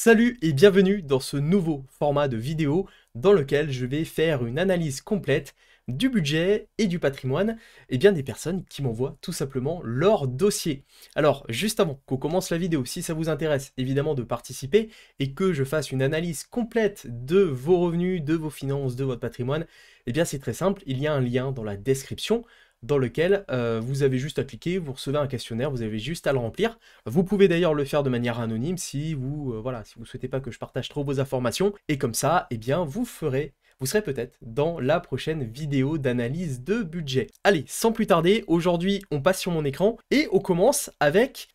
Salut et bienvenue dans ce nouveau format de vidéo dans lequel je vais faire une analyse complète du budget et du patrimoine des personnes qui m'envoient tout simplement leur dossier. Alors juste avant qu'on commence la vidéo, si ça vous intéresse évidemment de participer et que je fasse une analyse complète de vos revenus, de vos finances, de votre patrimoine, c'est très simple, il y a un lien dans la description dans lequel vous avez juste à cliquer, vous recevez un questionnaire, vous avez juste à le remplir. Vous pouvez d'ailleurs le faire de manière anonyme si vous si vous souhaitez pas que je partage trop vos informations, et comme ça, vous serez peut-être dans la prochaine vidéo d'analyse de budget. Allez, sans plus tarder, aujourd'hui on passe sur mon écran et on commence avec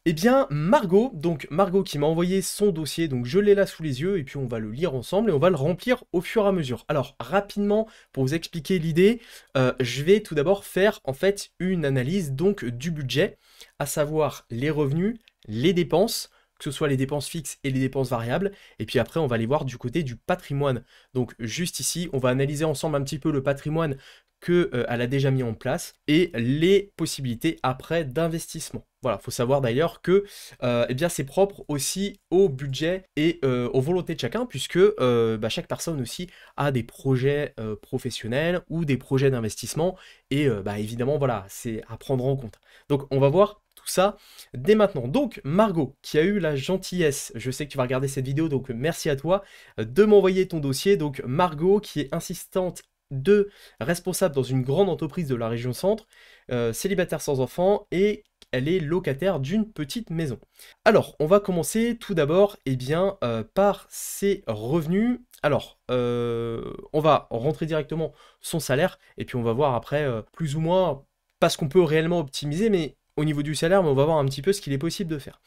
Margot. Donc Margot qui m'a envoyé son dossier, donc je l'ai là sous les yeux et puis on va le lire ensemble et on va le remplir au fur et à mesure. Alors rapidement, pour vous expliquer l'idée, je vais tout d'abord faire en fait une analyse donc du budget, à savoir les revenus, les dépenses, que ce soit les dépenses fixes et les dépenses variables, et puis après on va aller voir du côté du patrimoine. Donc juste ici, on va analyser ensemble un petit peu le patrimoine qu'elle a déjà mis en place et les possibilités après d'investissement. Voilà, il faut savoir d'ailleurs que c'est propre aussi au budget et aux volontés de chacun, puisque chaque personne aussi a des projets professionnels ou des projets d'investissement, et évidemment voilà, c'est à prendre en compte. Donc on va voir tout ça dès maintenant. Donc Margot, qui a eu la gentillesse, je sais que tu vas regarder cette vidéo, donc merci à toi, de m'envoyer ton dossier. Donc Margot, qui est assistante de responsable dans une grande entreprise de la région centre, célibataire sans enfant, et elle est locataire d'une petite maison. Alors, on va commencer tout d'abord par ses revenus. Alors, on va rentrer directement son salaire, et puis on va voir après plus ou moins, pas ce qu'on peut réellement optimiser, mais au niveau du salaire, mais on va voir un petit peu ce qu'il est possible de faire.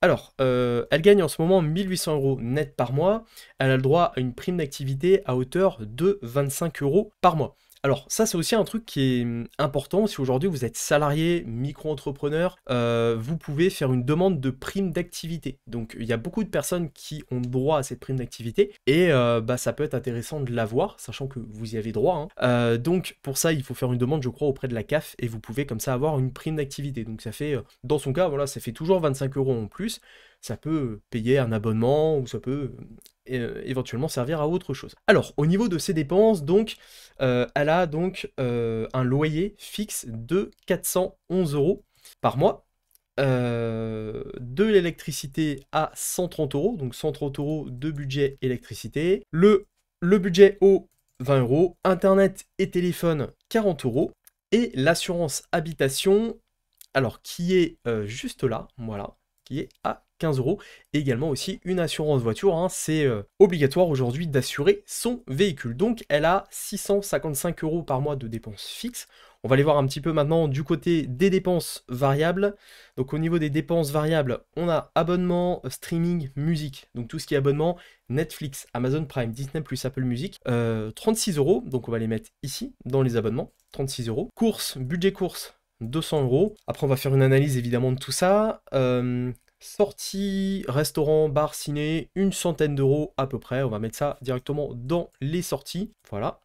Alors, elle gagne en ce moment 1800 € net par mois. Elle a le droit à une prime d'activité à hauteur de 25 € par mois. Alors ça, c'est aussi un truc qui est important. Si aujourd'hui vous êtes salarié, micro-entrepreneur, vous pouvez faire une demande de prime d'activité. Donc il y a beaucoup de personnes qui ont droit à cette prime d'activité, et ça peut être intéressant de l'avoir, sachant que vous y avez droit, hein. Donc pour ça, il faut faire une demande, je crois, auprès de la CAF, et vous pouvez comme ça avoir une prime d'activité. Donc ça fait, dans son cas, voilà, ça fait toujours 25 € en plus. Ça peut payer un abonnement, ou ça peut éventuellement servir à autre chose. Alors, au niveau de ses dépenses, donc, elle a donc un loyer fixe de 411 € par mois, de l'électricité à 130 €, donc 130 € de budget électricité, le budget eau 20 €, internet et téléphone 40 €, et l'assurance habitation, alors qui est juste là, voilà, qui est à 15 €, et également aussi une assurance voiture, hein. C'est obligatoire aujourd'hui d'assurer son véhicule. Donc elle a 655 € par mois de dépenses fixes. On va aller voir un petit peu maintenant du côté des dépenses variables. Donc au niveau des dépenses variables, on a abonnement, streaming, musique, donc tout ce qui est abonnement, Netflix, Amazon Prime, Disney+, Apple Music, 36 €, donc on va les mettre ici, dans les abonnements, 36 €. Courses, budget courses, 200 €. Après, on va faire une analyse évidemment de tout ça. Sortie, restaurant, bar, ciné, une centaine d'euros à peu près. On va mettre ça directement dans les sorties. Voilà.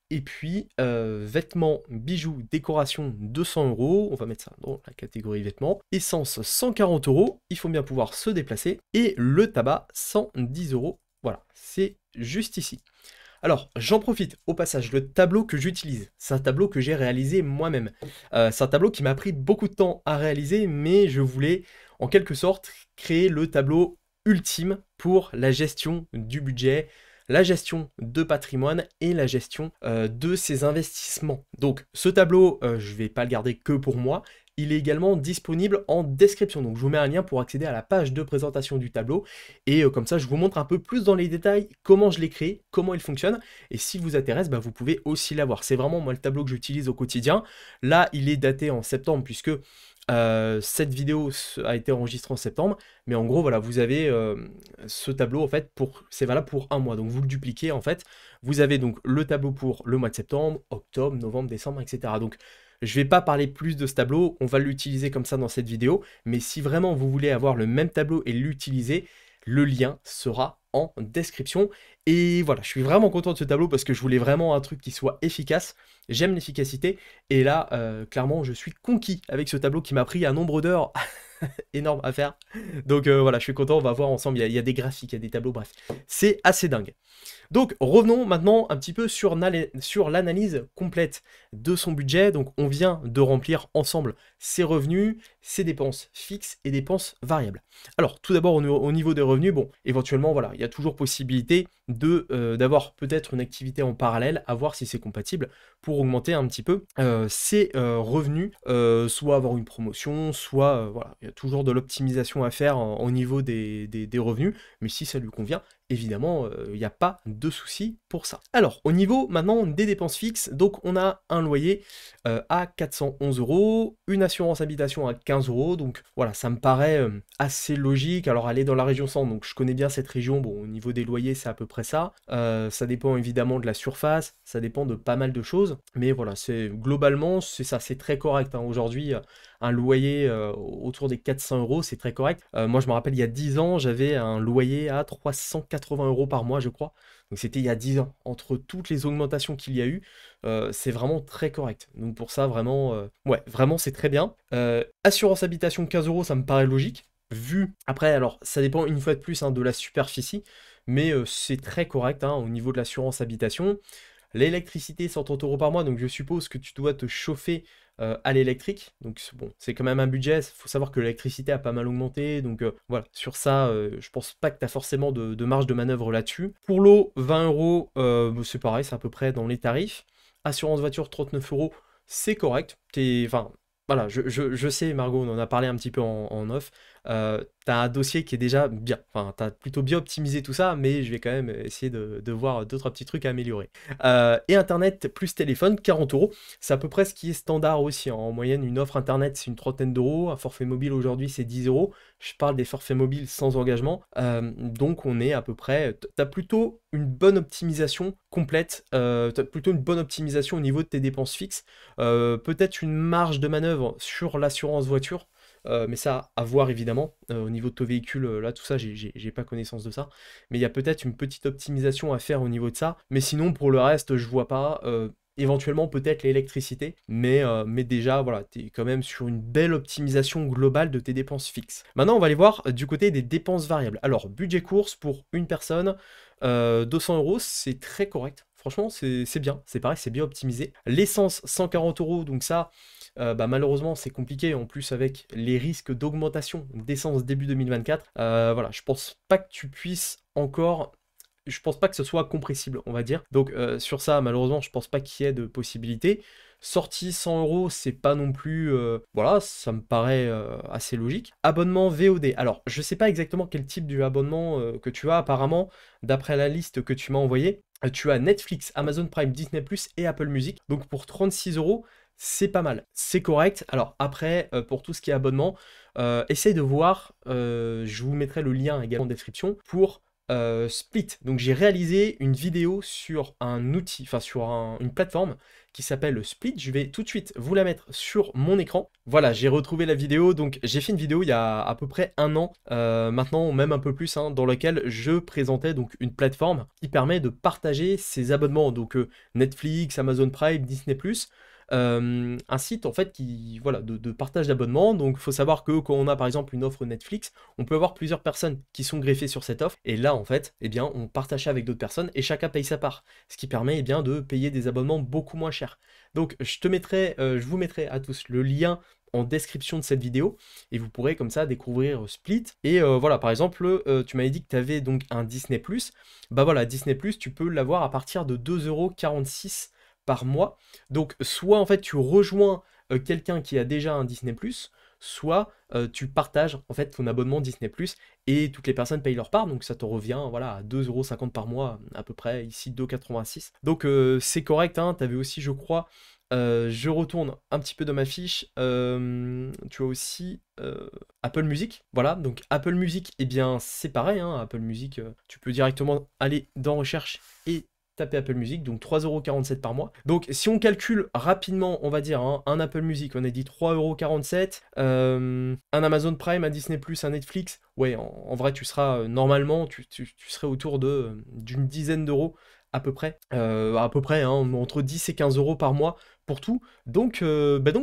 Et puis, vêtements, bijoux, décoration, 200 €. On va mettre ça dans la catégorie vêtements. Essence, 140 €. Il faut bien pouvoir se déplacer. Et le tabac, 110 €. Voilà, c'est juste ici. Alors, j'en profite au passage, le tableau que j'utilise, c'est un tableau que j'ai réalisé moi-même. C'est un tableau qui m'a pris beaucoup de temps à réaliser, mais je voulais en quelque sorte créer le tableau ultime pour la gestion du budget, la gestion de patrimoine et la gestion de ses investissements. Donc ce tableau, je ne vais pas le garder que pour moi. Il est également disponible en description, donc je vous mets un lien pour accéder à la page de présentation du tableau, et comme ça je vous montre un peu plus dans les détails comment je l'ai créé, comment il fonctionne, et si vous intéresse, vous pouvez aussi l'avoir. C'est vraiment moi le tableau que j'utilise au quotidien. Là il est daté en septembre, puisque cette vidéo a été enregistrée en septembre, mais en gros voilà, vous avez ce tableau en fait, c'est valable pour un mois, donc vous le dupliquez en fait, vous avez donc le tableau pour le mois de septembre, octobre, novembre, décembre, etc. Donc je ne vais pas parler plus de ce tableau, on va l'utiliser comme ça dans cette vidéo, mais si vraiment vous voulez avoir le même tableau et l'utiliser, le lien sera en description. Et voilà, je suis vraiment content de ce tableau parce que je voulais vraiment un truc qui soit efficace. J'aime l'efficacité, et là, clairement, je suis conquis avec ce tableau qui m'a pris un nombre d'heures énorme à faire. Donc voilà, je suis content, on va voir ensemble, il y a des graphiques, il y a des tableaux, bref. C'est assez dingue. Donc revenons maintenant un petit peu sur l'analyse complète de son budget. Donc on vient de remplir ensemble ses revenus, ses dépenses fixes et dépenses variables. Alors tout d'abord au niveau des revenus, bon, éventuellement voilà, il y a toujours possibilité d'avoir peut-être une activité en parallèle, à voir si c'est compatible pour augmenter un petit peu ses revenus, soit avoir une promotion, soit voilà, il y a toujours de l'optimisation à faire au niveau des revenus, mais si ça lui convient, évidemment, il n'y a pas de souci pour ça. Alors, au niveau maintenant des dépenses fixes, donc on a un loyer à 411 €, une assurance habitation à 15 €, donc voilà, ça me paraît assez logique. Alors, aller dans la région centre, donc je connais bien cette région, bon, au niveau des loyers, c'est à peu près ça. Ça dépend évidemment de la surface, ça dépend de pas mal de choses, mais voilà, globalement, c'est ça, c'est très correct, hein. Aujourd'hui, un loyer autour des 400 €, c'est très correct. Moi, je me rappelle, il y a 10 ans, j'avais un loyer à 380 € par mois, je crois. Donc c'était il y a 10 ans. Entre toutes les augmentations qu'il y a eu, c'est vraiment très correct. Donc pour ça, vraiment, ouais, vraiment, c'est très bien. Assurance habitation 15 €, ça me paraît logique. Vu, après, alors, ça dépend une fois de plus, hein, de la superficie, mais c'est très correct, hein, au niveau de l'assurance habitation. L'électricité, 130 € par mois, donc je suppose que tu dois te chauffer à l'électrique. Donc bon, c'est quand même un budget. Il faut savoir que l'électricité a pas mal augmenté. Donc voilà, sur ça, je pense pas que tu as forcément de marge de manœuvre là-dessus. Pour l'eau, 20 €, c'est pareil, c'est à peu près dans les tarifs. Assurance voiture, 39 €, c'est correct. Enfin, voilà, je sais, Margot, on en a parlé un petit peu en off. Tu as un dossier qui est déjà bien. Enfin, tu as plutôt bien optimisé tout ça, mais je vais quand même essayer de voir deux, trois petits trucs à améliorer. Et Internet plus téléphone, 40 €. C'est à peu près ce qui est standard aussi, hein. En moyenne, une offre Internet, c'est une trentaine d'euros. Un forfait mobile aujourd'hui, c'est 10 €. Je parle des forfaits mobiles sans engagement. Donc, on est à peu près. Tu as plutôt une bonne optimisation complète. Tu as plutôt une bonne optimisation au niveau de tes dépenses fixes. Peut-être une marge de manœuvre sur l'assurance voiture. Mais ça, à voir évidemment. Au niveau de ton véhicule, là, tout ça, j'ai pas connaissance de ça. Mais il y a peut-être une petite optimisation à faire au niveau de ça. Mais sinon, pour le reste, je vois pas. Éventuellement, peut-être l'électricité. Mais déjà, voilà, tu es quand même sur une belle optimisation globale de tes dépenses fixes. Maintenant, on va aller voir du côté des dépenses variables. Alors, budget course pour une personne, 200 €, c'est très correct. Franchement, c'est bien. C'est pareil, c'est bien optimisé. L'essence, 140 €. Donc ça, bah, malheureusement, c'est compliqué. En plus, avec les risques d'augmentation d'essence début 2024, voilà, je pense pas que tu puisses encore. Je pense pas que ce soit compressible, on va dire. Donc sur ça, malheureusement, je pense pas qu'il y ait de possibilité. Sortie 100 €, c'est pas non plus. Voilà, ça me paraît assez logique. Abonnement VOD. Alors, je sais pas exactement quel type d'abonnement que tu as. Apparemment, d'après la liste que tu m'as envoyée, tu as Netflix, Amazon Prime, Disney+, et Apple Music. Donc pour 36 €, c'est pas mal. C'est correct. Alors après, pour tout ce qui est abonnement, essaye de voir. Je vous mettrai le lien également en description pour Split. Donc j'ai réalisé une vidéo sur un outil, enfin sur une plateforme qui s'appelle Split. Je vais tout de suite vous la mettre sur mon écran. Voilà, j'ai retrouvé la vidéo. Donc j'ai fait une vidéo il y a à peu près un an, maintenant même un peu plus, hein, dans laquelle je présentais donc une plateforme qui permet de partager ses abonnements. Donc Netflix, Amazon Prime, Disney+. Un site en fait qui voilà de partage d'abonnements. Donc il faut savoir que quand on a par exemple une offre Netflix, on peut avoir plusieurs personnes qui sont greffées sur cette offre, et là en fait eh bien on partage ça avec d'autres personnes et chacun paye sa part, ce qui permet eh bien de payer des abonnements beaucoup moins chers. Donc je vous mettrai à tous le lien en description de cette vidéo, et vous pourrez comme ça découvrir Split. Et voilà, par exemple, tu m'avais dit que tu avais donc un Disney+. Bah voilà, Disney+, tu peux l'avoir à partir de 2,46 € par mois. Donc soit en fait tu rejoins quelqu'un qui a déjà un Disney+, soit tu partages en fait ton abonnement Disney+, et toutes les personnes payent leur part, donc ça te revient voilà à 2,50 € par mois à peu près, ici 2,86 €. Donc c'est correct, hein. Tu avais aussi, je crois, je retourne un petit peu dans ma fiche, tu as aussi Apple Music. Voilà, donc Apple Music, eh bien c'est pareil, hein. Apple Music, tu peux directement aller dans recherche et taper Apple Music, donc 3,47 € par mois. Donc si on calcule rapidement, on va dire, hein, un Apple Music, on a dit 3,47 €, un Amazon Prime, un Disney+, un Netflix, ouais, en vrai tu seras normalement, tu serais autour d'une dizaine d'euros à peu près, hein, entre 10 et 15 € par mois pour tout. Donc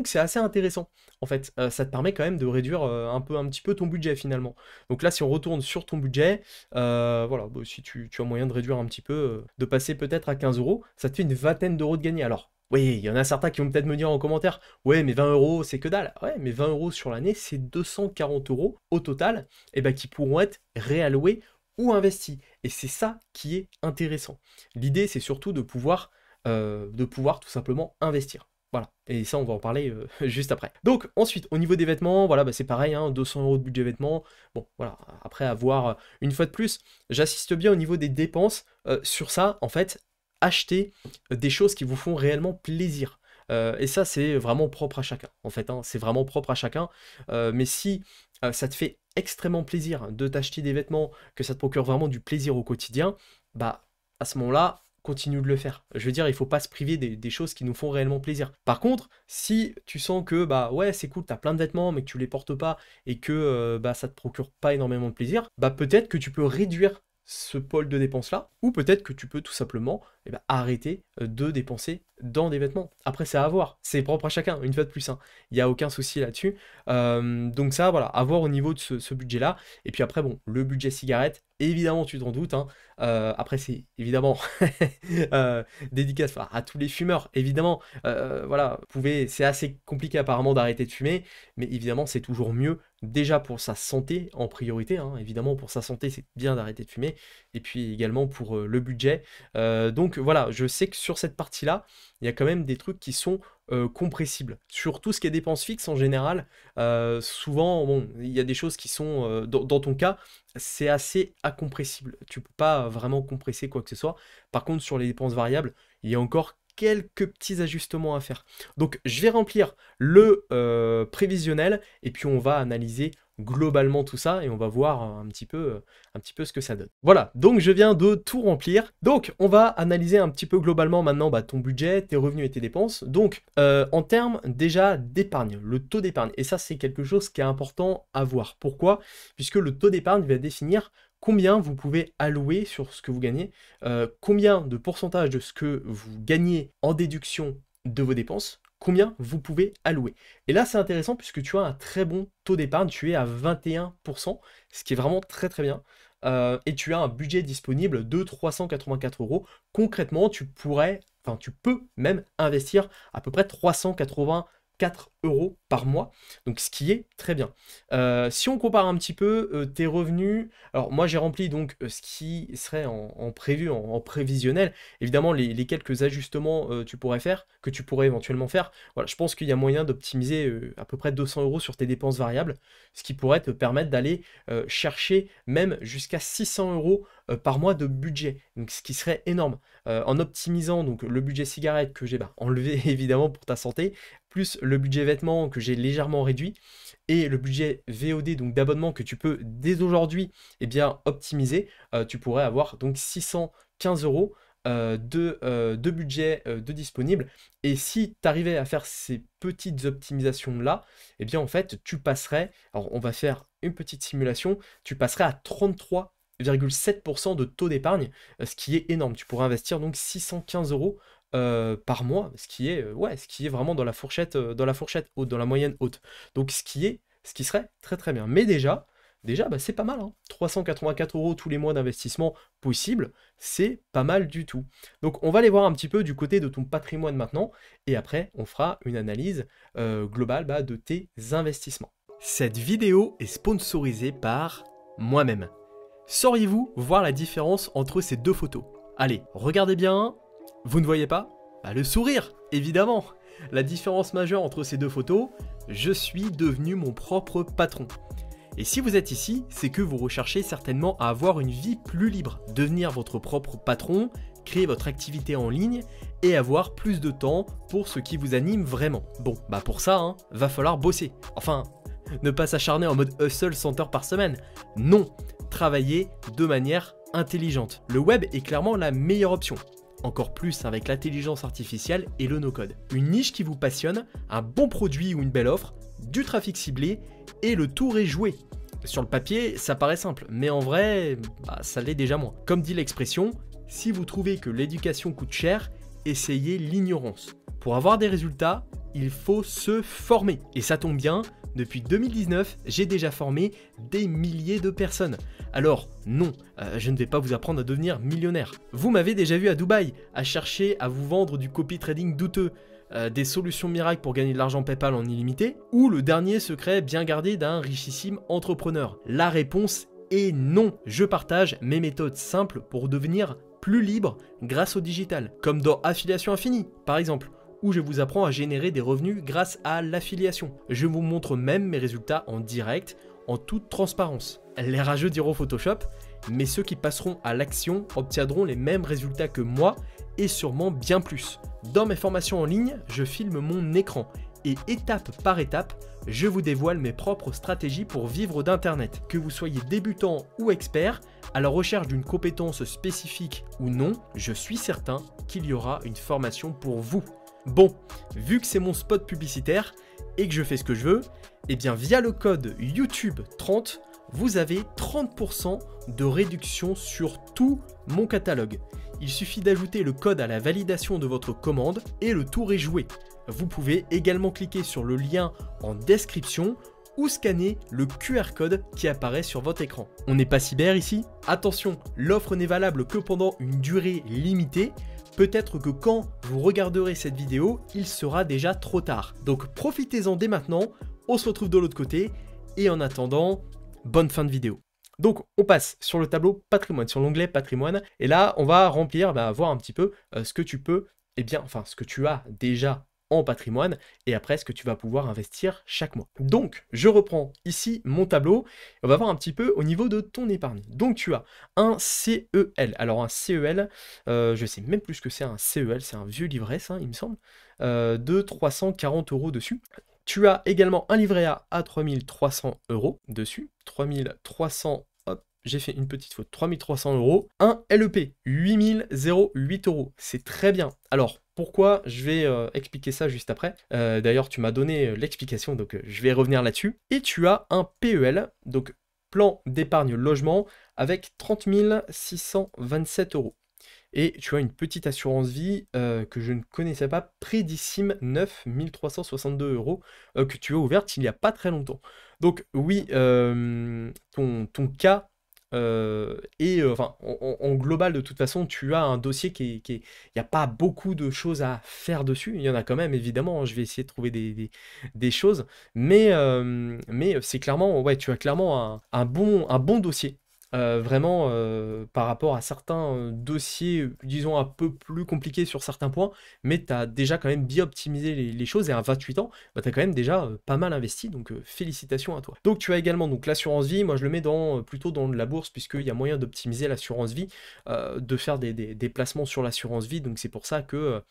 c'est assez intéressant. En fait, ça te permet quand même de réduire un petit peu ton budget finalement. Donc là, si on retourne sur ton budget, voilà, bah, si tu as moyen de réduire un petit peu, de passer peut-être à 15 euros, ça te fait une vingtaine d'euros de gagné. Alors, oui, il y en a certains qui vont peut-être me dire en commentaire, ouais, mais 20 euros, c'est que dalle. Ouais, mais 20 euros sur l'année, c'est 240 euros au total, et ben, qui pourront être réalloués ou investis. Et c'est ça qui est intéressant. L'idée, c'est surtout de pouvoir tout simplement investir. Voilà, et ça on va en parler juste après. Donc ensuite, au niveau des vêtements, voilà, bah, c'est pareil, hein, 200 euros de budget vêtements. Bon, voilà, après avoir une fois de plus, j'assiste bien au niveau des dépenses. Sur ça, en fait, acheter des choses qui vous font réellement plaisir. Et ça, c'est vraiment propre à chacun, en fait, hein, c'est vraiment propre à chacun. Mais si ça te fait extrêmement plaisir de t'acheter des vêtements, que ça te procure vraiment du plaisir au quotidien, bah à ce moment-là, continue de le faire. Je veux dire, il faut pas se priver des choses qui nous font réellement plaisir. Par contre, si tu sens que, bah ouais, c'est cool, t'as plein de vêtements, mais que tu les portes pas, et que bah, ça te procure pas énormément de plaisir, bah peut-être que tu peux réduire ce pôle de dépenses-là, ou peut-être que tu peux tout simplement arrêter de dépenser dans des vêtements. Après, c'est à voir, c'est propre à chacun, une fois de plus, hein. Il n'y a aucun souci là-dessus. Donc ça, voilà, à voir au niveau de ce budget-là. Et puis après, bon, le budget cigarette, évidemment, tu t'en doutes, hein. Après, c'est évidemment dédicace à tous les fumeurs, évidemment. Voilà, c'est assez compliqué apparemment d'arrêter de fumer, mais évidemment, c'est toujours mieux, déjà pour sa santé en priorité, hein. Évidemment, pour sa santé, c'est bien d'arrêter de fumer, et puis également pour le budget. Donc voilà, je sais que sur cette partie-là, il y a quand même des trucs qui sont compressibles. Sur tout ce qui est dépenses fixes en général, souvent, bon, il y a des choses qui sont, dans ton cas, c'est assez incompressible. Tu peux pas vraiment compresser quoi que ce soit. Par contre, sur les dépenses variables, il y a encore quelques petits ajustements à faire. Donc, je vais remplir le prévisionnel et puis on va analyser globalement tout ça et on va voir un petit peu ce que ça donne. Voilà, donc je viens de tout remplir. Donc, on va analyser un petit peu globalement maintenant ton budget, tes revenus et tes dépenses. Donc, en termes déjà d'épargne, le taux d'épargne. Et ça, c'est quelque chose qui est important à voir. Pourquoi? Puisque le taux d'épargne va définir combien vous pouvez allouer sur ce que vous gagnez, combien de pourcentage de ce que vous gagnez en déduction de vos dépenses, combien vous pouvez allouer. Et là, c'est intéressant puisque tu as un très bon taux d'épargne, tu es à 21%, ce qui est vraiment très très bien. Et tu as un budget disponible de 384 euros. Concrètement, tu peux même investir à peu près 384 euros par mois, donc ce qui est très bien. Si on compare un petit peu tes revenus, alors moi j'ai rempli donc ce qui serait en prévu, en prévisionnel. Évidemment, les quelques ajustements que tu pourrais éventuellement faire. Voilà, je pense qu'il y a moyen d'optimiser à peu près 200 euros sur tes dépenses variables, ce qui pourrait te permettre d'aller chercher même jusqu'à 600 euros par mois de budget, donc ce qui serait énorme. En optimisant donc le budget cigarette que j'ai enlevé évidemment pour ta santé, plus le budget vêtements que j'ai légèrement réduit, et le budget VOD, donc d'abonnement, que tu peux dès aujourd'hui optimiser, tu pourrais avoir donc 615 euros de budget de disponible. Et si tu arrivais à faire ces petites optimisations là, en fait tu passerais, alors on va faire une petite simulation, tu passerais à 33,7% de taux d'épargne, ce qui est énorme. Tu pourrais investir donc 615 euros par mois, ce qui est vraiment dans la fourchette haute, dans la moyenne haute. Donc ce qui serait très très bien. Mais déjà c'est pas mal, hein. 384 euros tous les mois d'investissement possible, c'est pas mal du tout. Donc on va aller voir un petit peu du côté de ton patrimoine maintenant, et après on fera une analyse globale de tes investissements. Cette vidéo est sponsorisée par moi-même. Sauriez-vous voir la différence entre ces deux photos? Allez, regardez bien. Vous ne voyez pas? Le sourire, évidemment. La différence majeure entre ces deux photos, je suis devenu mon propre patron. Et si vous êtes ici, c'est que vous recherchez certainement à avoir une vie plus libre, devenir votre propre patron, créer votre activité en ligne et avoir plus de temps pour ce qui vous anime vraiment. Bon, pour ça, va falloir bosser. Enfin, ne pas s'acharner en mode hustle 100 heures par semaine. Non, travailler de manière intelligente. Le web est clairement la meilleure option. Encore plus avec l'intelligence artificielle et le no-code. Une niche qui vous passionne, un bon produit ou une belle offre, du trafic ciblé et le tour est joué. Sur le papier, ça paraît simple, mais en vrai, ça l'est déjà moins. Comme dit l'expression, si vous trouvez que l'éducation coûte cher, essayez l'ignorance. Pour avoir des résultats, il faut se former. Et ça tombe bien, depuis 2019, j'ai déjà formé des milliers de personnes. Alors non, je ne vais pas vous apprendre à devenir millionnaire. Vous m'avez déjà vu à Dubaï, à chercher à vous vendre du copy trading douteux, des solutions miracles pour gagner de l'argent PayPal en illimité, ou le dernier secret bien gardé d'un richissime entrepreneur. La réponse est non. Je partage mes méthodes simples pour devenir plus libre grâce au digital, comme dans Affiliation Infinie par exemple, où je vous apprends à générer des revenus grâce à l'affiliation. Je vous montre même mes résultats en direct, en toute transparence. Les rageux diront Photoshop, mais ceux qui passeront à l'action obtiendront les mêmes résultats que moi et sûrement bien plus. Dans mes formations en ligne, je filme mon écran et étape par étape, je vous dévoile mes propres stratégies pour vivre d'Internet. Que vous soyez débutant ou expert, à la recherche d'une compétence spécifique ou non, je suis certain qu'il y aura une formation pour vous. Bon, vu que c'est mon spot publicitaire et que je fais ce que je veux, eh bien via le code YouTube 30, vous avez 30% de réduction sur tout mon catalogue. Il suffit d'ajouter le code à la validation de votre commande et le tour est joué. Vous pouvez également cliquer sur le lien en description ou scanner le QR code qui apparaît sur votre écran. On n'est pas cyber ici? Attention, l'offre n'est valable que pendant une durée limitée. Peut-être que quand vous regarderez cette vidéo, il sera déjà trop tard. Donc profitez-en dès maintenant, on se retrouve de l'autre côté et en attendant, bonne fin de vidéo. Donc on passe sur le tableau patrimoine, sur l'onglet patrimoine et là on va remplir, voir un petit peu ce que tu peux, ce que tu as déjà en patrimoine et après ce que tu vas pouvoir investir chaque mois. Donc je reprends ici mon tableau, on va voir un petit peu au niveau de ton épargne. Donc tu as un CEL, alors un CEL, je sais même plus ce que c'est un CEL, c'est un vieux livret ça il me semble, de 340 € dessus. Tu as également un livret A à 3300 € dessus, 3300, hop, j'ai fait une petite faute, 3300 €, un LEP, 8008 €, c'est très bien. Alors, pourquoi? Je vais expliquer ça juste après. D'ailleurs, tu m'as donné l'explication, donc je vais revenir là-dessus. Et tu as un PEL, donc plan d'épargne logement, avec 30 627 €. Et tu as une petite assurance vie que je ne connaissais pas, Prédissime 9 362 €, que tu as ouverte il n'y a pas très longtemps. Donc oui, ton cas en global de toute façon, tu as un dossier il n'y a pas beaucoup de choses à faire dessus. Il y en a quand même évidemment, hein, je vais essayer de trouver des choses, mais c'est clairement, ouais, tu as clairement un bon dossier. Vraiment par rapport à certains dossiers, disons un peu plus compliqués sur certains points, mais tu as déjà quand même bien optimisé les choses et à 28 ans, tu as quand même déjà pas mal investi, donc félicitations à toi. Donc tu as également donc l'assurance vie, moi je le mets plutôt dans la bourse puisqu'il y a moyen d'optimiser l'assurance vie, de faire des placements sur l'assurance vie, donc c'est pour ça que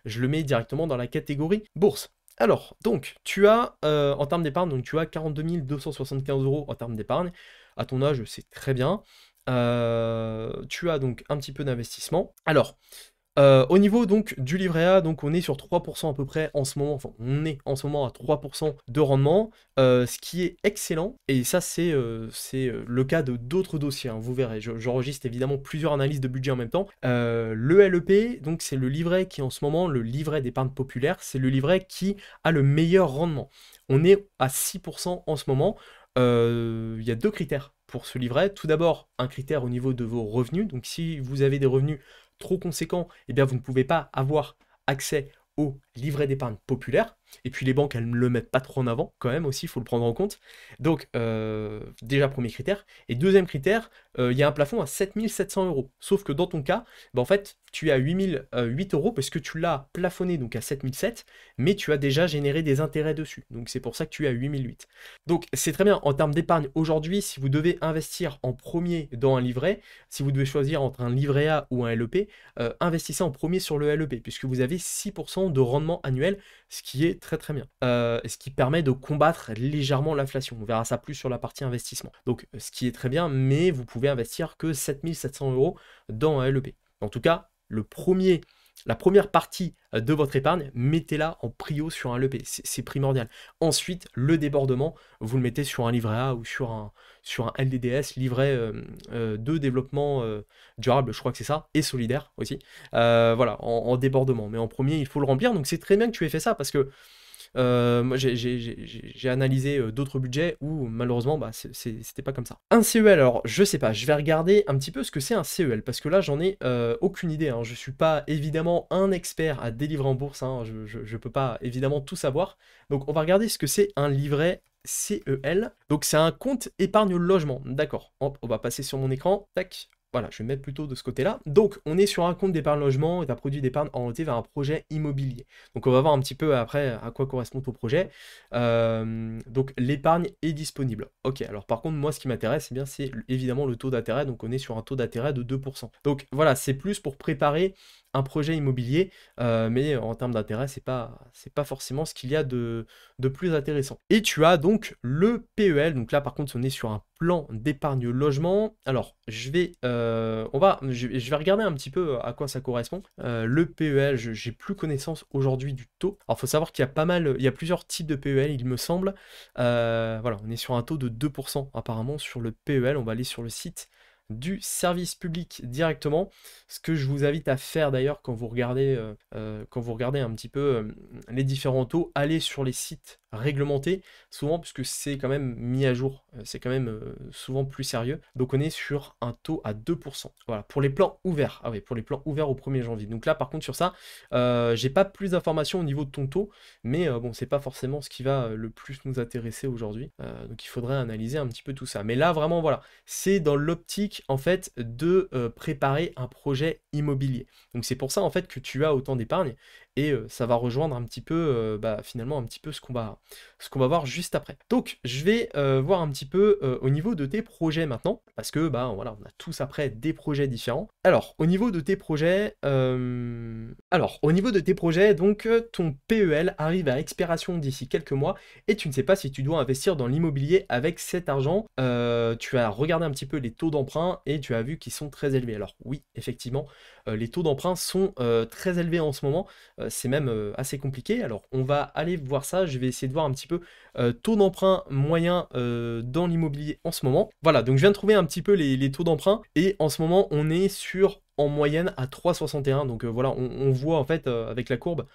je le mets directement dans la catégorie bourse. Alors, donc, tu as, en termes d'épargne, donc tu as 42 275 € en termes d'épargne. À ton âge, c'est très bien. Tu as donc un petit peu d'investissement. Alors, au niveau donc du livret A, donc on est sur 3% à peu près en ce moment, enfin on est en ce moment à 3% de rendement, ce qui est excellent, et ça c'est le cas de d'autres dossiers, hein, vous verrez, j'enregistre évidemment plusieurs analyses de budget en même temps. Le LEP, donc c'est le livret qui en ce moment, le livret d'épargne populaire, c'est le livret qui a le meilleur rendement. On est à 6% en ce moment. Il y a deux critères pour ce livret. Tout d'abord, un critère au niveau de vos revenus, donc si vous avez des revenus trop conséquent, eh bien vous ne pouvez pas avoir accès au livret d'épargne populaire. Et puis les banques, elles ne le mettent pas trop en avant, quand même aussi, il faut le prendre en compte. Donc, déjà, premier critère. Et deuxième critère, il y a un plafond à 7 700 €. Sauf que dans ton cas, en fait, tu es à 8 € parce que tu l'as plafonné donc à 7 700, mais tu as déjà généré des intérêts dessus. Donc, c'est pour ça que tu es à 8 800. Donc, c'est très bien. En termes d'épargne, aujourd'hui, si vous devez investir en premier dans un livret, si vous devez choisir entre un livret A ou un LEP, investissez en premier sur le LEP, puisque vous avez 6% de rendement annuel, ce qui est très très bien. Ce qui permet de combattre légèrement l'inflation. On verra ça plus sur la partie investissement. Donc ce qui est très bien, mais vous pouvez investir que 7 700 € dans un LEP. En tout cas, le premier la première partie de votre épargne, mettez-la en prio sur un LEP, c'est primordial. Ensuite, le débordement, vous le mettez sur un livret A ou sur un LDDS, livret de développement durable, je crois que c'est ça, et solidaire aussi. Voilà, en débordement. Mais en premier, il faut le remplir. Donc c'est très bien que tu aies fait ça parce que moi, j'ai analysé d'autres budgets où malheureusement, bah, c'était pas comme ça. Un CEL, alors je sais pas, je vais regarder un petit peu ce que c'est un CEL parce que là, j'en ai aucune idée. Hein. Je suis pas évidemment un expert à délivrer en bourse. Hein. Je peux pas évidemment tout savoir. Donc, on va regarder ce que c'est un livret CEL. Donc, c'est un compte épargne logement. D'accord. Hop, on va passer sur mon écran. Tac. Voilà, je vais mettre plutôt de ce côté-là. Donc, on est sur un compte d'épargne logement et un produit d'épargne orienté vers un projet immobilier. Donc, on va voir un petit peu après à quoi correspond ton projet. Donc, l'épargne est disponible. Ok, alors par contre, moi, ce qui m'intéresse, eh bien, c'est évidemment le taux d'intérêt. Donc, on est sur un taux d'intérêt de 2%. Donc, voilà, c'est plus pour préparer un projet immobilier, mais en termes d'intérêt, c'est pas forcément ce qu'il y a de plus intéressant. Et tu as donc le PEL. Donc là, par contre, on est sur un plan d'épargne logement. Alors, je vais regarder un petit peu à quoi ça correspond. Le PEL, j'ai plus connaissance aujourd'hui du taux. Alors, il faut savoir qu'il y a il y a plusieurs types de PEL, il me semble. Voilà, on est sur un taux de 2% apparemment sur le PEL. On va aller sur le site du service public directement. Ce que je vous invite à faire d'ailleurs quand vous regardez un petit peu les différents taux, allez sur les sites réglementés, souvent puisque c'est quand même mis à jour, c'est quand même souvent plus sérieux. Donc on est sur un taux à 2%. Voilà, pour les plans ouverts. Ah oui, pour les plans ouverts au 1er janvier. Donc là par contre sur ça, j'ai pas plus d'informations au niveau de ton taux, mais bon, c'est pas forcément ce qui va le plus nous intéresser aujourd'hui. Donc il faudrait analyser un petit peu tout ça. Mais là vraiment voilà, c'est dans l'optique en fait de préparer un projet immobilier. Donc c'est pour ça en fait que tu as autant d'épargne et ça va rejoindre un petit peu finalement un petit peu ce qu'on va voir juste après. Donc je vais voir un petit peu au niveau de tes projets maintenant parce que bah voilà, on a tous après des projets différents. Alors au niveau de tes projets donc ton PEL arrive à expiration d'ici quelques mois et tu ne sais pas si tu dois investir dans l'immobilier avec cet argent. Tu as regardé un petit peu les taux d'emprunt et tu as vu qu'ils sont très élevés. Alors oui, effectivement, les taux d'emprunt sont très élevés en ce moment. C'est même assez compliqué. Alors on va aller voir ça. Je vais essayer de voir un petit peu taux d'emprunt moyen dans l'immobilier en ce moment. Voilà, donc je viens de trouver un petit peu les taux d'emprunt et en ce moment on est sur en moyenne à 3,61. Donc voilà, on voit en fait avec la courbe,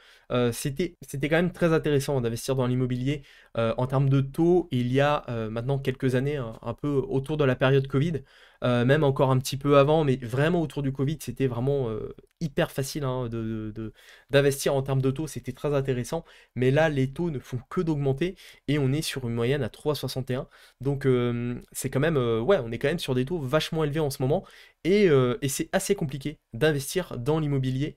c'était quand même très intéressant d'investir dans l'immobilier en termes de taux. Il y a maintenant quelques années, un peu autour de la période Covid, même encore un petit peu avant, mais vraiment autour du Covid, c'était vraiment hyper facile hein, d'investir en termes de taux, c'était très intéressant. Mais là, les taux ne font que d'augmenter et on est sur une moyenne à 3,61. Donc c'est quand même, ouais, on est quand même sur des taux vachement élevés en ce moment et c'est assez compliqué d'investir dans l'immobilier.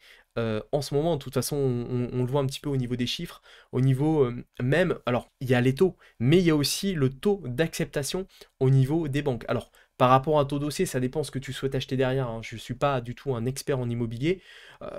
En ce moment, de toute façon, on le voit un petit peu au niveau des chiffres, au niveau même, alors il y a les taux, mais il y a aussi le taux d'acceptation au niveau des banques. Alors, par rapport à ton dossier, ça dépend ce que tu souhaites acheter derrière. Hein. Je ne suis pas du tout un expert en immobilier.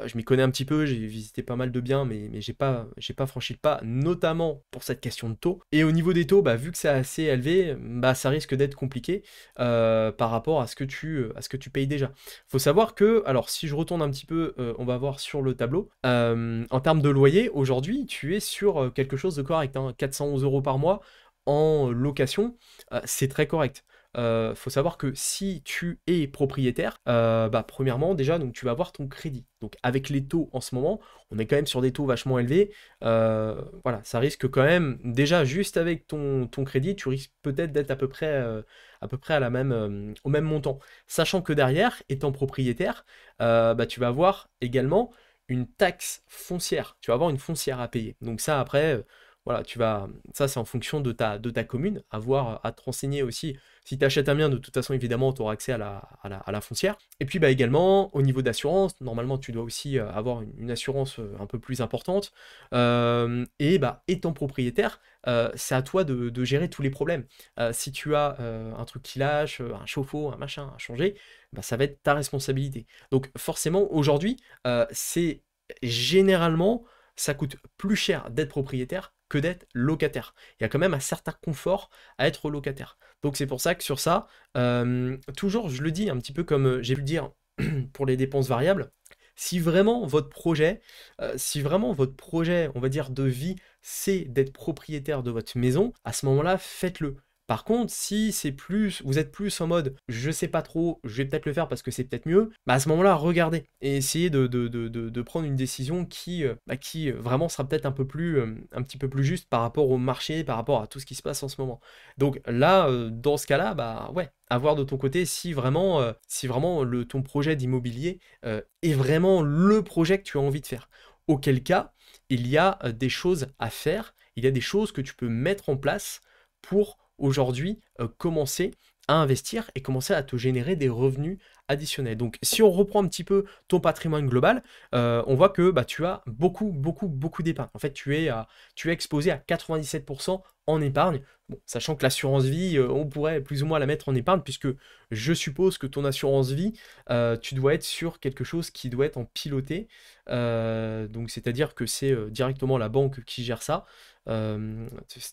Je m'y connais un petit peu, j'ai visité pas mal de biens, mais j'ai pas franchi le pas, notamment pour cette question de taux. Et au niveau des taux, bah, vu que c'est assez élevé, bah, ça risque d'être compliqué par rapport à ce que tu payes déjà. Faut savoir que, alors si je retourne un petit peu, on va voir sur le tableau, en termes de loyer, aujourd'hui, tu es sur quelque chose de correct. Hein, 411 € par mois en location, c'est très correct. Faut savoir que si tu es propriétaire, bah, premièrement déjà donc tu vas avoir ton crédit. Donc avec les taux en ce moment, on est quand même sur des taux vachement élevés. Voilà, ça risque quand même déjà juste avec ton crédit, tu risques peut-être d'être à peu près à la même, au même montant. Sachant que derrière, étant propriétaire, bah, tu vas avoir également une taxe foncière. Tu vas avoir une foncière à payer. Donc ça après, voilà, ça c'est en fonction de ta commune, à te renseigner aussi. Si tu achètes un bien, de toute façon, évidemment, tu auras accès à la foncière. Et puis, bah, également, au niveau d'assurance, normalement, tu dois aussi avoir une assurance un peu plus importante. Et bah, étant propriétaire, c'est à toi de gérer tous les problèmes. Si tu as un truc qui lâche, un chauffe-eau, un machin à changer, bah, ça va être ta responsabilité. Donc, forcément, aujourd'hui, c'est généralement, ça coûte plus cher d'être propriétaire que d'être locataire. Il y a quand même un certain confort à être locataire. Donc c'est pour ça que sur ça, toujours je le dis un petit peu comme j'ai pu le dire pour les dépenses variables, Si vraiment votre projet, on va dire de vie, c'est d'être propriétaire de votre maison, à ce moment-là, faites-le. Par contre, si c'est plus, vous êtes plus en mode, je sais pas trop, je vais peut-être le faire parce que c'est peut-être mieux, bah à ce moment-là, regardez et essayez de prendre une décision qui vraiment sera peut-être un petit peu plus juste par rapport au marché, par rapport à tout ce qui se passe en ce moment. Donc là, dans ce cas-là, bah ouais, à voir de ton côté si vraiment ton projet d'immobilier est vraiment le projet que tu as envie de faire. Auquel cas, il y a des choses à faire, il y a des choses que tu peux mettre en place pour aujourd'hui commencer à investir et commencer à te générer des revenus additionnels. Donc si on reprend un petit peu ton patrimoine global, on voit que bah, tu as beaucoup d'épargne. En fait, tu es exposé à 97% en épargne. Bon, sachant que l'assurance vie, on pourrait plus ou moins la mettre en épargne, puisque je suppose que ton assurance vie, tu dois être sur quelque chose qui doit être en piloté. Donc c'est-à-dire que c'est directement la banque qui gère ça.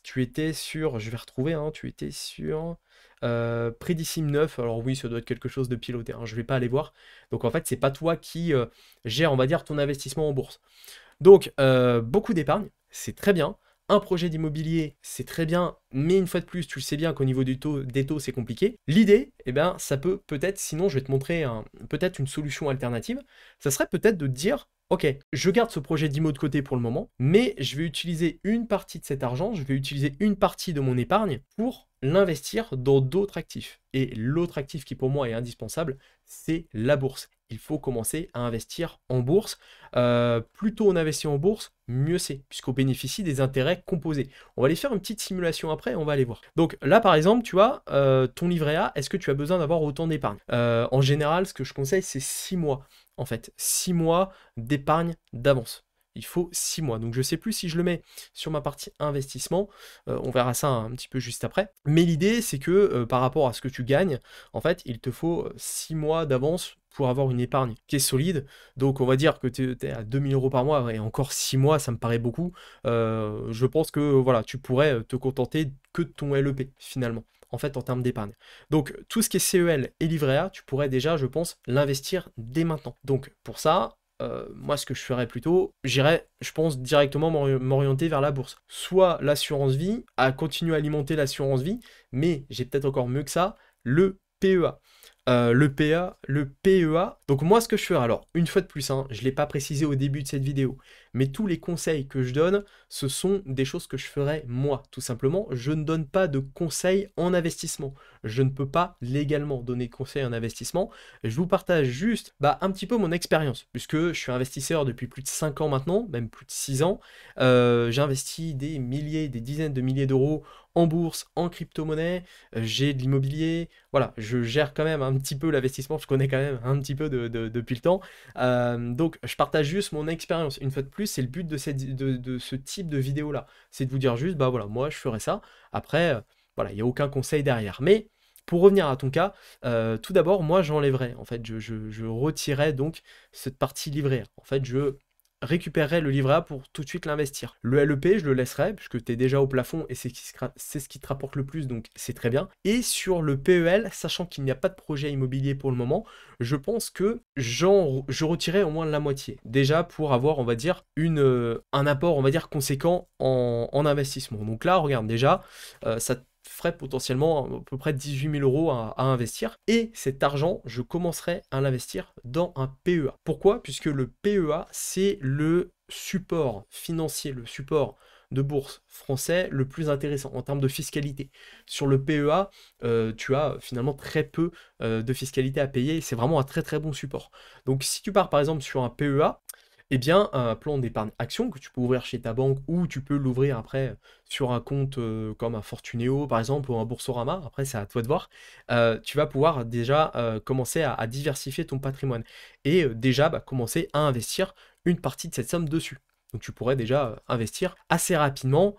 Tu étais sur, je vais retrouver, hein, tu étais sur Prédicime 9, alors oui, ça doit être quelque chose de piloté, hein, je vais pas aller voir. Donc en fait, c'est pas toi qui gère, on va dire, ton investissement en bourse. Donc, beaucoup d'épargne, c'est très bien. Un projet d'immobilier, c'est très bien, mais une fois de plus, tu le sais bien qu'au niveau des taux, c'est compliqué. L'idée, eh ben, ça peut peut-être, sinon je vais te montrer peut-être une solution alternative, ça serait peut-être de te dire, ok, je garde ce projet d'IMO de côté pour le moment, mais je vais utiliser une partie de cet argent, je vais utiliser une partie de mon épargne pour l'investir dans d'autres actifs. Et l'autre actif qui pour moi est indispensable, c'est la bourse. Il faut commencer à investir en bourse. Plus tôt on investit en bourse, mieux c'est, puisqu'on bénéficie des intérêts composés. On va aller faire une petite simulation après, on va aller voir. Donc là, par exemple, tu vois, ton livret A, est-ce que tu as besoin d'avoir autant d'épargne? En général, ce que je conseille, c'est 6 mois. En fait, 6 mois d'épargne d'avance. Il faut 6 mois. Donc je ne sais plus si je le mets sur ma partie investissement. On verra ça un petit peu juste après. Mais l'idée, c'est que par rapport à ce que tu gagnes, en fait, il te faut 6 mois d'avance pour avoir une épargne qui est solide. Donc on va dire que tu es à 2000 euros par mois et encore 6 mois, ça me paraît beaucoup. Je pense que voilà, tu pourrais te contenter que de ton LEP finalement. En fait, en termes d'épargne. Donc, tout ce qui est CEL et livret A, tu pourrais déjà, je pense, l'investir dès maintenant. Donc, pour ça, moi, ce que je ferais plutôt, j'irais, je pense, directement m'orienter vers la bourse. Soit l'assurance vie, à continuer à alimenter l'assurance vie, mais j'ai peut-être encore mieux que ça, le PEA. Le PEA. Donc moi, ce que je ferais, alors, une fois de plus, hein, je ne l'ai pas précisé au début de cette vidéo, mais tous les conseils que je donne, ce sont des choses que je ferais moi, tout simplement. Je ne donne pas de conseils en investissement. Je ne peux pas légalement donner de conseils en investissement. Je vous partage juste un petit peu mon expérience, puisque je suis investisseur depuis plus de 5 ans maintenant, même plus de 6 ans. J'ai investi des milliers, des dizaines de milliers d'euros en bourse, en crypto-monnaie, j'ai de l'immobilier, voilà, je gère quand même un petit peu l'investissement, je connais quand même un petit peu depuis le temps. Donc je partage juste mon expérience. Une fois de plus, c'est le but de ce type de vidéo-là. C'est de vous dire juste, bah voilà, moi je ferai ça. Après, voilà, il n'y a aucun conseil derrière. Mais pour revenir à ton cas, tout d'abord, moi j'enlèverais. En fait, je retirais donc cette partie livret A. En fait, je récupérerais le livret A pour tout de suite l'investir. Le LEP, je le laisserai, puisque tu es déjà au plafond et c'est ce qui te rapporte le plus, donc c'est très bien. Et sur le PEL, sachant qu'il n'y a pas de projet immobilier pour le moment, je pense que je retirais au moins la moitié. Déjà pour avoir, on va dire, un apport, on va dire, conséquent en investissement. Donc là, regarde, déjà, ça ferait potentiellement à peu près 18 000 euros à investir. Et cet argent, je commencerai à l'investir dans un PEA. Pourquoi? Puisque le PEA, c'est le support financier, le support de bourse français le plus intéressant en termes de fiscalité. Sur le PEA, tu as finalement très peu de fiscalité à payer. C'est vraiment un très très bon support. Donc si tu pars par exemple sur un PEA, eh bien, un plan d'épargne action que tu peux ouvrir chez ta banque ou tu peux l'ouvrir après sur un compte comme un Fortunéo par exemple ou un Boursorama, après c'est à toi de voir, tu vas pouvoir déjà commencer à diversifier ton patrimoine et déjà commencer à investir une partie de cette somme dessus. Donc tu pourrais déjà investir assez rapidement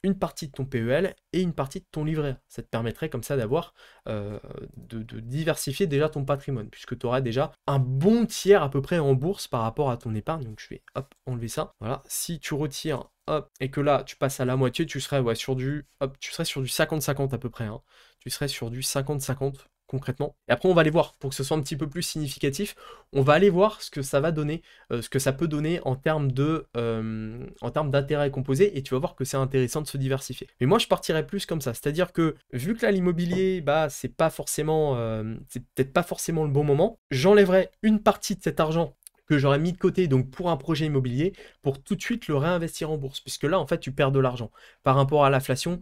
une partie de ton PEL et une partie de ton livret A. Ça te permettrait comme ça d'avoir, de diversifier déjà ton patrimoine, puisque tu auras déjà un bon tiers à peu près en bourse par rapport à ton épargne. Donc je vais hop, enlever ça. Voilà, si tu retires, hop, et que là tu passes à la moitié, tu serais sur du 50-50 à peu près. Hein. Tu serais sur du 50-50 concrètement. Et après, on va aller voir, pour que ce soit un petit peu plus significatif, on va aller voir ce que ça va donner, ce que ça peut donner en termes d'intérêt composé, et tu vas voir que c'est intéressant de se diversifier. Mais moi, je partirais plus comme ça, c'est-à-dire que, vu que là, l'immobilier, bah, c'est peut-être pas forcément le bon moment, j'enlèverais une partie de cet argent que j'aurais mis de côté donc pour un projet immobilier, pour tout de suite le réinvestir en bourse, puisque là, en fait, tu perds de l'argent. Par rapport à l'inflation,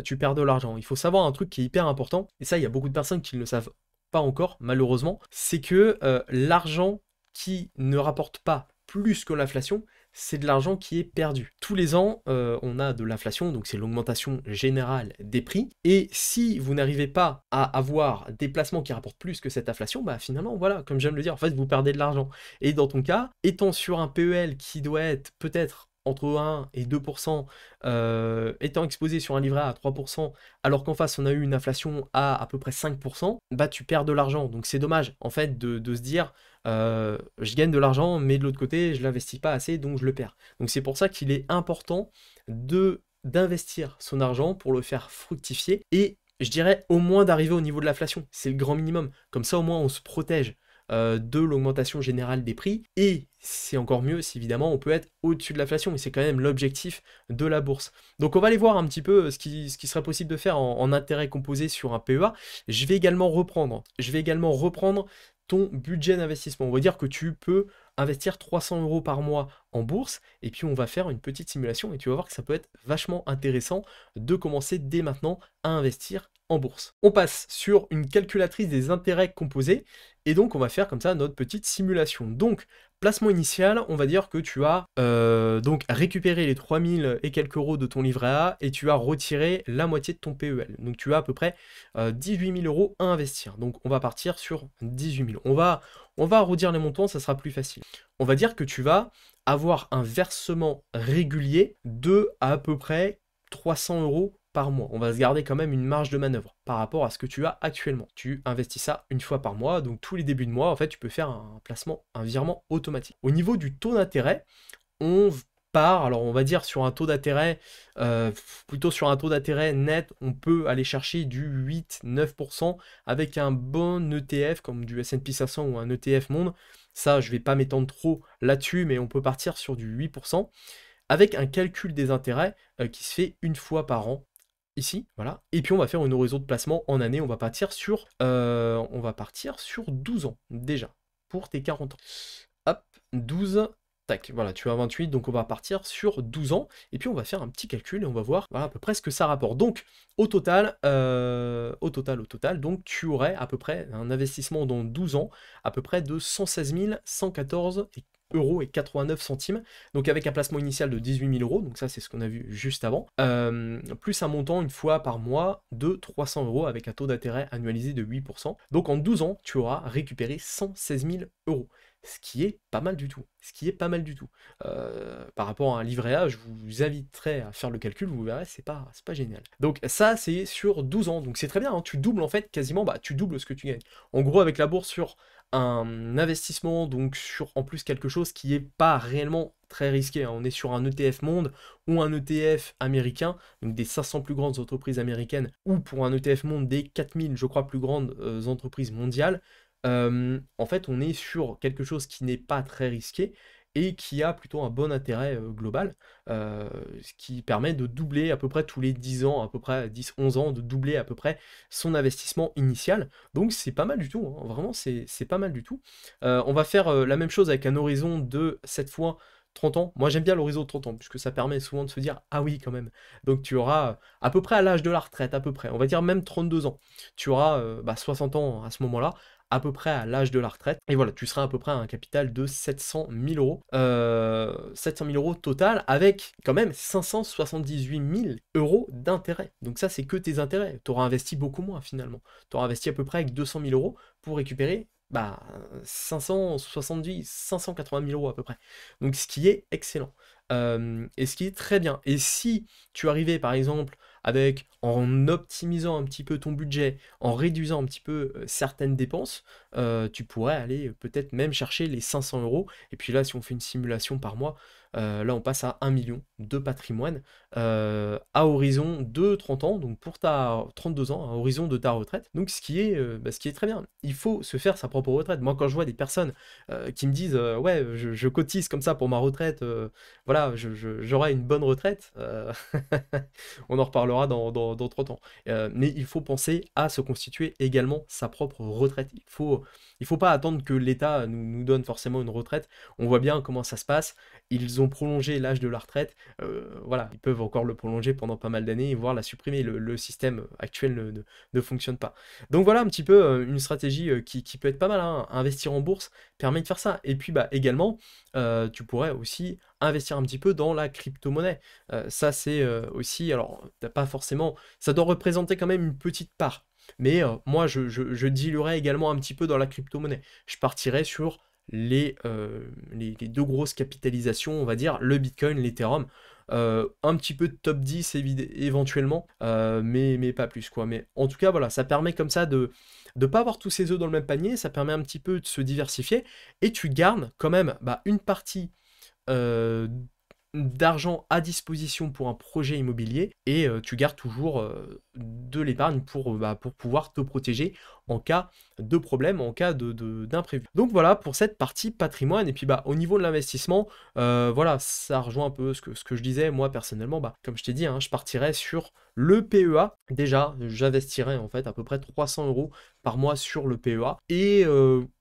tu perds de l'argent. Il faut savoir un truc qui est hyper important, et ça, il y a beaucoup de personnes qui ne le savent pas encore, malheureusement, c'est que l'argent qui ne rapporte pas plus que l'inflation, c'est de l'argent qui est perdu. Tous les ans, on a de l'inflation, donc c'est l'augmentation générale des prix. Et si vous n'arrivez pas à avoir des placements qui rapportent plus que cette inflation, bah finalement, voilà, comme je viens de le dire, en fait, vous perdez de l'argent. Et dans ton cas, étant sur un PEL qui doit être peut-être entre 1 et 2%, étant exposé sur un livret A à 3%, alors qu'en face on a eu une inflation à peu près 5%, bah tu perds de l'argent. Donc c'est dommage en fait de se dire je gagne de l'argent, mais de l'autre côté je l'investis pas assez, donc je le perds. Donc c'est pour ça qu'il est important d'investir son argent pour le faire fructifier, et je dirais au moins d'arriver au niveau de l'inflation. C'est le grand minimum. Comme ça au moins on se protège de l'augmentation générale des prix, et c'est encore mieux si évidemment on peut être au-dessus de l'inflation, et c'est quand même l'objectif de la bourse. Donc on va aller voir un petit peu ce qui serait possible de faire en intérêt composé sur un PEA. Je vais également reprendre ton budget d'investissement. On va dire que tu peux investir 300 € par mois en bourse, et puis on va faire une petite simulation, et tu vas voir que ça peut être vachement intéressant de commencer dès maintenant à investir en bourse. On passe sur une calculatrice des intérêts composés, et donc on va faire comme ça notre petite simulation. Donc placement initial, on va dire que tu as donc récupéré les 3000 et quelques euros de ton livret A, et tu as retiré la moitié de ton PEL. Donc tu as à peu près 18 000 € à investir. Donc on va partir sur 18 000. On va arrondir les montants, ça sera plus facile. On va dire que tu vas avoir un versement régulier de à peu près 300 € par mois. On va se garder quand même une marge de manœuvre par rapport à ce que tu as actuellement. Tu investis ça une fois par mois, donc tous les débuts de mois, en fait, tu peux faire un placement, un virement automatique. Au niveau du taux d'intérêt, on part, alors on va dire sur un taux d'intérêt, plutôt sur un taux d'intérêt net, on peut aller chercher du 8-9% avec un bon ETF comme du S&P 500 ou un ETF monde. Ça, je vais pas m'étendre trop là-dessus, mais on peut partir sur du 8%, avec un calcul des intérêts qui se fait une fois par an, ici, voilà. Et puis on va faire une horizon de placement en année, on va partir sur 12 ans, déjà, pour tes 40 ans. Hop, 12, tac, voilà, tu as 28, donc on va partir sur 12 ans, et puis on va faire un petit calcul, et on va voir, voilà, à peu près ce que ça rapporte. Donc, au total, donc tu aurais à peu près un investissement dans 12 ans, à peu près de 116 114 € et 89 centimes, donc avec un placement initial de 18 000 €, donc ça c'est ce qu'on a vu juste avant, plus un montant une fois par mois de 300 € avec un taux d'intérêt annualisé de 8%. Donc en 12 ans, tu auras récupéré 116 000 €. Ce qui est pas mal du tout. Par rapport à un livret A, je vous inviterai à faire le calcul, vous verrez, c'est pas génial. Donc ça, c'est sur 12 ans, donc c'est très bien, hein, tu doubles en fait quasiment, bah tu doubles ce que tu gagnes. En gros, avec la bourse, sur un investissement, donc sur en plus quelque chose qui est pas réellement très risqué, hein. On est sur un ETF monde ou un ETF américain, donc des 500 plus grandes entreprises américaines, ou pour un ETF monde des 4000, je crois, plus grandes entreprises mondiales. En fait, on est sur quelque chose qui n'est pas très risqué et qui a plutôt un bon intérêt global, ce qui permet de doubler à peu près tous les 10 ans, à peu près 10-11 ans, de doubler à peu près son investissement initial. Donc c'est pas mal du tout, hein. Vraiment c'est pas mal du tout. On va faire la même chose avec un horizon de cette fois 30 ans. Moi j'aime bien l'horizon de 30 ans, puisque ça permet souvent de se dire, ah oui quand même. Donc tu auras à peu près à l'âge de la retraite, à peu près, on va dire même 32 ans. Tu auras 60 ans à ce moment-là, à peu près à l'âge de la retraite. Et voilà, tu seras à peu près à un capital de 700 000 €. 700 000 € total, avec quand même 578 000 € d'intérêt. Donc ça, c'est que tes intérêts. Tu auras investi beaucoup moins finalement. Tu auras investi à peu près avec 200 000 € pour récupérer 580 000 € à peu près. Donc ce qui est excellent. Et ce qui est très bien. Et si tu arrivais par exemple en optimisant un petit peu ton budget, en réduisant un petit peu certaines dépenses, tu pourrais aller peut-être même chercher les 500 euros. Et puis là, si on fait une simulation par mois, là on passe à 1 million de patrimoine à horizon de 30 ans, donc pour ta 32 ans, à horizon de ta retraite. Donc ce qui est très bien. Il faut se faire sa propre retraite. Moi, quand je vois des personnes qui me disent ouais, je cotise comme ça pour ma retraite, voilà, j'aurai une bonne retraite, on en reparlera dans 30 ans. Mais il faut penser à se constituer également sa propre retraite. Il faut pas attendre que l'État nous donne forcément une retraite. On voit bien comment ça se passe. Ils ont prolongé l'âge de la retraite. Voilà, ils peuvent encore le prolonger pendant pas mal d'années, voire la supprimer. Le système actuel ne fonctionne pas. Donc voilà un petit peu une stratégie qui peut être pas mal, hein. Investir en bourse permet de faire ça. Et puis bah, également, tu pourrais aussi investir un petit peu dans la crypto-monnaie. Ça c'est aussi, alors t'as pas forcément, ça doit représenter quand même une petite part. Mais moi je diluerais également un petit peu dans la crypto-monnaie. Je partirais sur les deux grosses capitalisations, on va dire, le Bitcoin, l'Ethereum, un petit peu de top 10 éventuellement, mais pas plus quoi. Mais en tout cas, voilà, ça permet comme ça de ne pas avoir tous ses œufs dans le même panier, ça permet un petit peu de se diversifier, et tu gardes quand même bah, une partie euh, d'argent à disposition pour un projet immobilier, et tu gardes toujours de l'épargne bah, pour pouvoir te protéger en cas de problème, en cas d'imprévu. Donc voilà pour cette partie patrimoine. Et puis bah au niveau de l'investissement, voilà, ça rejoint un peu ce que je disais. Moi personnellement, bah, comme je t'ai dit, hein, je partirais sur le PEA. Déjà, j'investirais en fait à peu près 300 euros par mois sur le PEA, et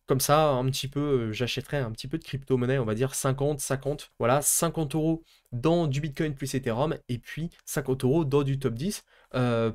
comme ça, un petit peu, j'achèterais un petit peu de crypto-monnaie, on va dire 50-50. Voilà, 50 euros dans du Bitcoin plus Ethereum, et puis 50 euros dans du top 10.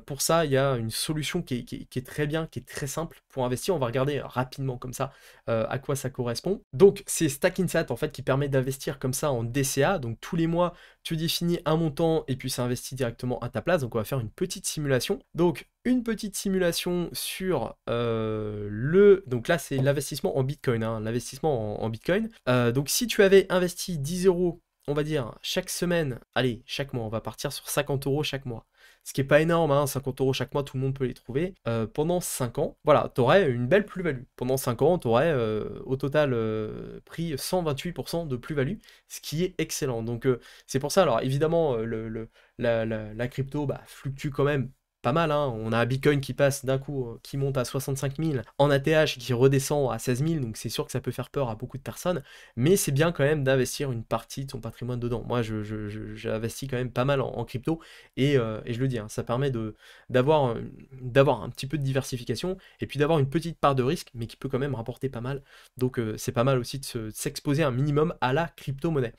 Pour ça, il y a une solution qui est très bien, qui est très simple pour investir. On va regarder rapidement comme ça à quoi ça correspond. Donc, c'est Stackinsat en fait qui permet d'investir comme ça en DCA. Donc, tous les mois, tu définis un montant et puis ça investit directement à ta place. Donc, on va faire une petite simulation. Donc, une petite simulation sur donc là, c'est l'investissement en Bitcoin, hein, l'investissement en Bitcoin. Donc, si tu avais investi 10 euros, on va dire, chaque semaine, allez, chaque mois, on va partir sur 50 euros chaque mois. Ce qui n'est pas énorme, hein, 50 euros chaque mois, tout le monde peut les trouver. Pendant 5 ans, voilà, tu aurais une belle plus-value. Pendant 5 ans, tu aurais au total pris 128% de plus-value, ce qui est excellent. Donc c'est pour ça, alors évidemment, la crypto bah, fluctue quand même pas mal, hein. On a un Bitcoin qui passe d'un coup, qui monte à 65 000, en ATH qui redescend à 16 000, donc c'est sûr que ça peut faire peur à beaucoup de personnes, mais c'est bien quand même d'investir une partie de son patrimoine dedans. Moi, j'investis quand même pas mal en crypto, et je le dis, hein, ça permet d'avoir un petit peu de diversification, et puis d'avoir une petite part de risque, mais qui peut quand même rapporter pas mal. Donc c'est pas mal aussi de s'exposer un minimum à la crypto-monnaie.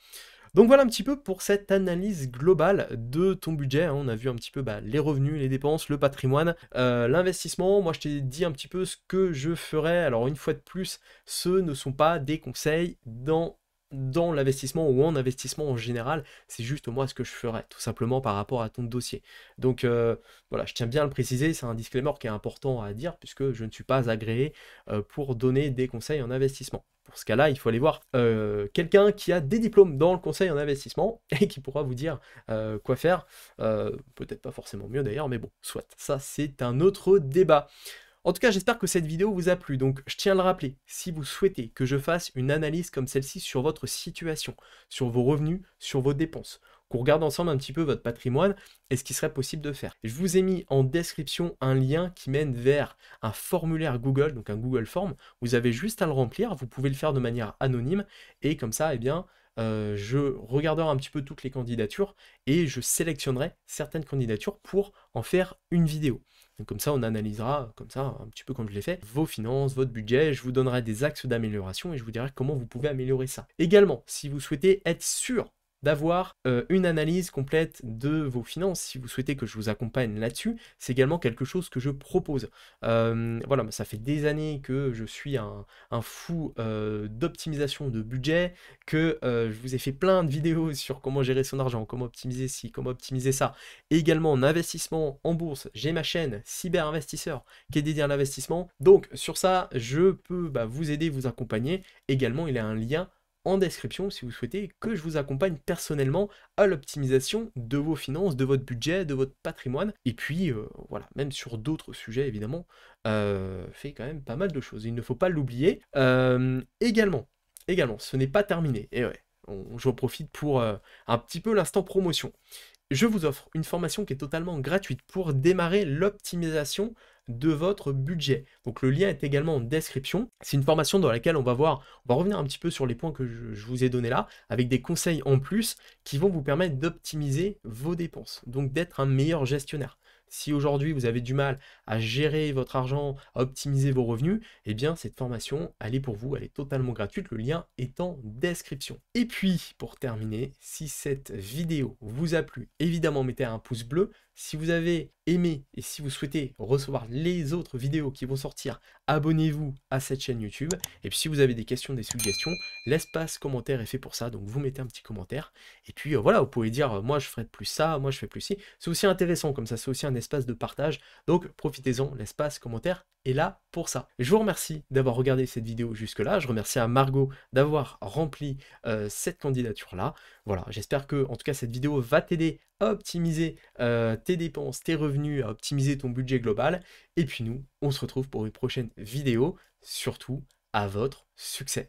Donc voilà un petit peu pour cette analyse globale de ton budget, hein. On a vu un petit peu bah, les revenus, les dépenses, le patrimoine, l'investissement. Moi je t'ai dit un petit peu ce que je ferais. Alors une fois de plus, ce ne sont pas des conseils dans l'investissement ou en investissement en général, c'est juste moi ce que je ferais, tout simplement par rapport à ton dossier. Donc voilà, je tiens bien à le préciser, c'est un disclaimer qui est important à dire, puisque je ne suis pas agréé pour donner des conseils en investissement. Pour ce cas-là, il faut aller voir quelqu'un qui a des diplômes dans le conseil en investissement et qui pourra vous dire quoi faire. Peut-être pas forcément mieux d'ailleurs, mais bon, soit. Ça, c'est un autre débat. En tout cas, j'espère que cette vidéo vous a plu. Donc, je tiens à le rappeler, si vous souhaitez que je fasse une analyse comme celle-ci sur votre situation, sur vos revenus, sur vos dépenses, qu'on regarde ensemble un petit peu votre patrimoine et ce qui serait possible de faire. Je vous ai mis en description un lien qui mène vers un formulaire Google, donc un Google Form. Vous avez juste à le remplir, vous pouvez le faire de manière anonyme, et comme ça, eh bien, je regarderai un petit peu toutes les candidatures et je sélectionnerai certaines candidatures pour en faire une vidéo. Donc comme ça, on analysera, comme ça, un petit peu comme je l'ai fait, vos finances, votre budget, je vous donnerai des axes d'amélioration et je vous dirai comment vous pouvez améliorer ça. Également, si vous souhaitez être sûr d'avoir une analyse complète de vos finances, si vous souhaitez que je vous accompagne là-dessus, c'est également quelque chose que je propose. Voilà, ça fait des années que je suis un fou d'optimisation de budget, que je vous ai fait plein de vidéos sur comment gérer son argent, comment optimiser ci, comment optimiser ça. Et également en investissement en bourse, j'ai ma chaîne Cyber Investisseur qui est dédiée à l'investissement. Donc sur ça, je peux vous aider, vous accompagner. Également, il y a un lien en description si vous souhaitez que je vous accompagne personnellement à l'optimisation de vos finances, de votre budget, de votre patrimoine. Et puis voilà, même sur d'autres sujets évidemment, fait quand même pas mal de choses. Il ne faut pas l'oublier. Également, ce n'est pas terminé. Et ouais, j'en profite pour un petit peu l'instant promotion. Je vous offre une formation qui est totalement gratuite pour démarrer l'optimisation de votre budget. Donc le lien est également en description. C'est une formation dans laquelle on va revenir un petit peu sur les points que je vous ai donnés là, avec des conseils en plus qui vont vous permettre d'optimiser vos dépenses, donc d'être un meilleur gestionnaire. Si aujourd'hui vous avez du mal à gérer votre argent, à optimiser vos revenus, eh bien cette formation, elle est pour vous, elle est totalement gratuite, le lien est en description. Et puis pour terminer, si cette vidéo vous a plu, évidemment mettez un pouce bleu. Si vous avez aimé et si vous souhaitez recevoir les autres vidéos qui vont sortir, abonnez-vous à cette chaîne YouTube. Et puis si vous avez des questions, des suggestions, l'espace commentaire est fait pour ça, donc vous mettez un petit commentaire. Et puis voilà, vous pouvez dire, moi je ferai plus ça, moi je fais plus ci. C'est aussi intéressant comme ça, c'est aussi un espace de partage. Donc profitez-en, l'espace commentaire est là pour ça. Je vous remercie d'avoir regardé cette vidéo jusque-là. Je remercie à Margot d'avoir rempli cette candidature-là. Voilà, j'espère que en tout cas cette vidéo va t'aider à optimiser tes dépenses, tes revenus, à optimiser ton budget global. Et puis nous, on se retrouve pour une prochaine vidéo. Surtout, à votre succès.